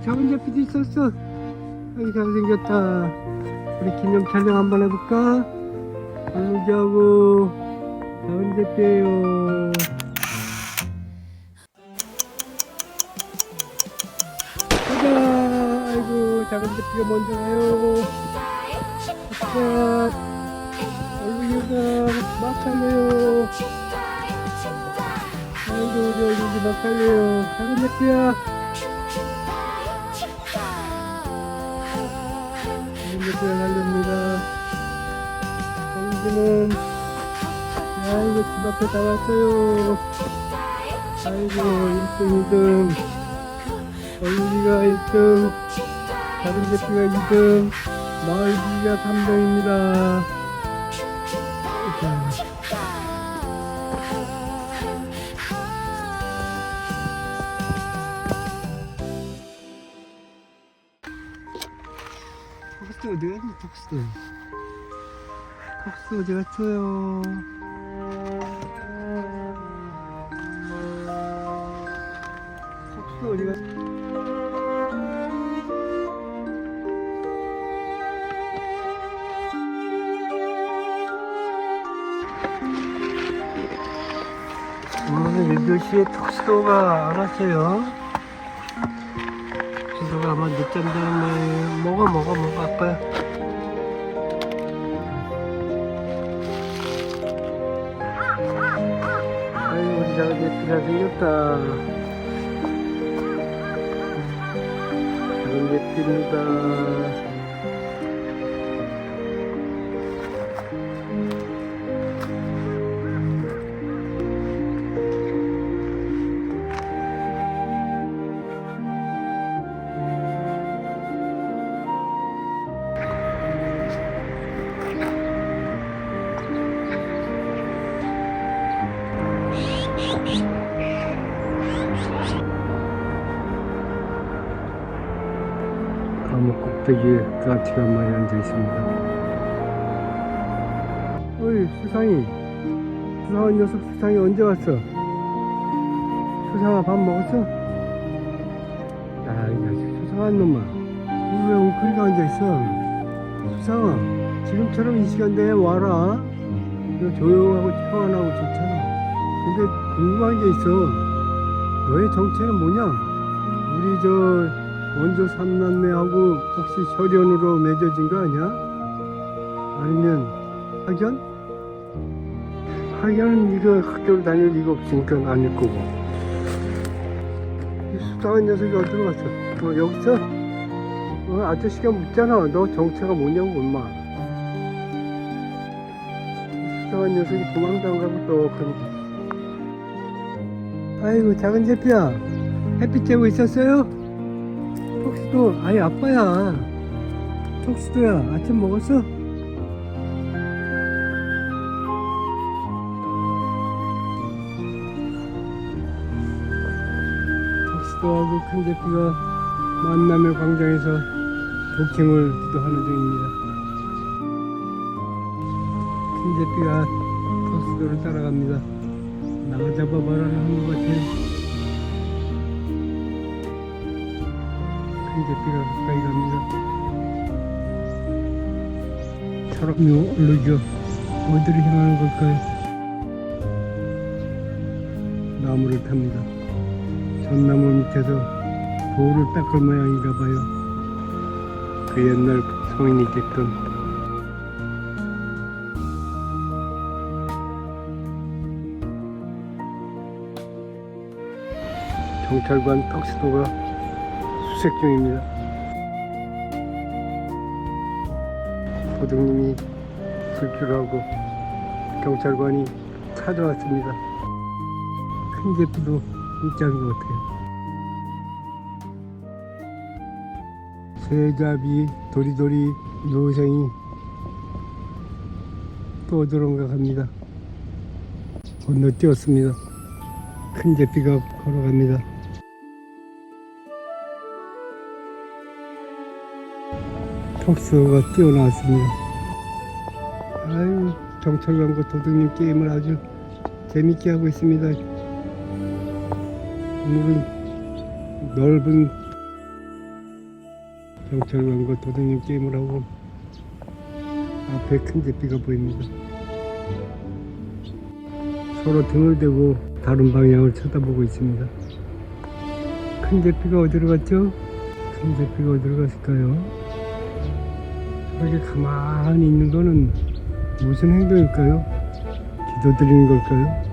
작은 제피도 있었어. 여기 잘생겼다. 우리 기념 촬영 한번 해볼까? 얼룩이하고 작은 제피예요. 가자. 아이고, 작은 제피가 먼저 가요. 자, 얼룩이가 막 달려요. 아이고, 우리 얼룩이 막 달려요. 작은 제피야. 이렇게 달립니다. 공주는 아이고 집 앞에 다 왔어요. 아이고 1등 2등 얼룩이가 1등 작은 제피가 2등 마을비가 3등입니다. 폭스 어디 갔니? 폭스 어디 갔어요? 폭스 어디 갔어? 오늘 8시에 폭스가 안 왔어요. 폭스가 아마 늦잠 자는 거예요. 뭐가 아파요. 아이고 우리 작은 제피가 생겼다. 작은 제피입니다. 감옥 꼭대기에 까치가 한 마리 앉아 있습니다. 어이 수상이, 수상한 녀석. 수상이 언제 왔어? 수상아 밥 먹었어? 야, 이 자식 수상한 놈아, 왜 웅크리가 앉아 있어? 수상아, 지금처럼 이 시간대에 와라. 이거 조용하고 평안하고 좋잖아. 근데 궁금한 게 있어. 너의 정체는 뭐냐? 우리 저 원조 삼남매하고 혹시 혈연으로 맺어진 거 아니야? 아니면 학연? 학연은 이거 학교를 다닐 리가 없으니까 아닐 거고. 이 수상한 녀석이 어디로 갔어? 여기서? 아저씨가 묻잖아. 너 정체가 뭐냐고 엄마. 이 수상한 녀석이 도망도 안 가고 또 아이고 작은 제피야, 햇빛 쬐고 있었어요? 톡스도 아이 아빠야. 톡스도야 아침 먹었어? 톡스도하고 큰 제피가 만남의 광장에서 도킹을 시도하는 중입니다. 큰 제피가 톡스도를 따라갑니다. 나가잡아봐라를 하는 것 같아요. 큰 제피가 가까이 갑니다. 사람이 얼룩이요. 어디를 향하는 걸까요? 나무를 탑니다. 전나무 밑에서 돌을 닦을 모양인가 봐요. 그 옛날 성인이 깼던 경찰관 턱스도가 수색 중입니다. 도둑님이 불길하고 경찰관이 찾아왔습니다. 큰 제피도 입장인 것 같아요. 새잡이 도리도리 요생이 또 어디론가 갑니다. 건너뛰었습니다. 큰 제피가 걸어갑니다. 턱스가 뛰어나왔습니다. 아유, 경찰관과 도둑님 게임을 아주 재밌게 하고 있습니다. 오늘은 넓은 경찰관과 도둑님 게임을 하고 앞에 큰 제비가 보입니다. 서로 등을 대고 다른 방향을 쳐다보고 있습니다. 큰 제비가 어디로 갔죠? 큰 제비가 어디로 갔을까요? 저렇게 가만히 있는 거는 무슨 행동일까요? 기도 드리는 걸까요?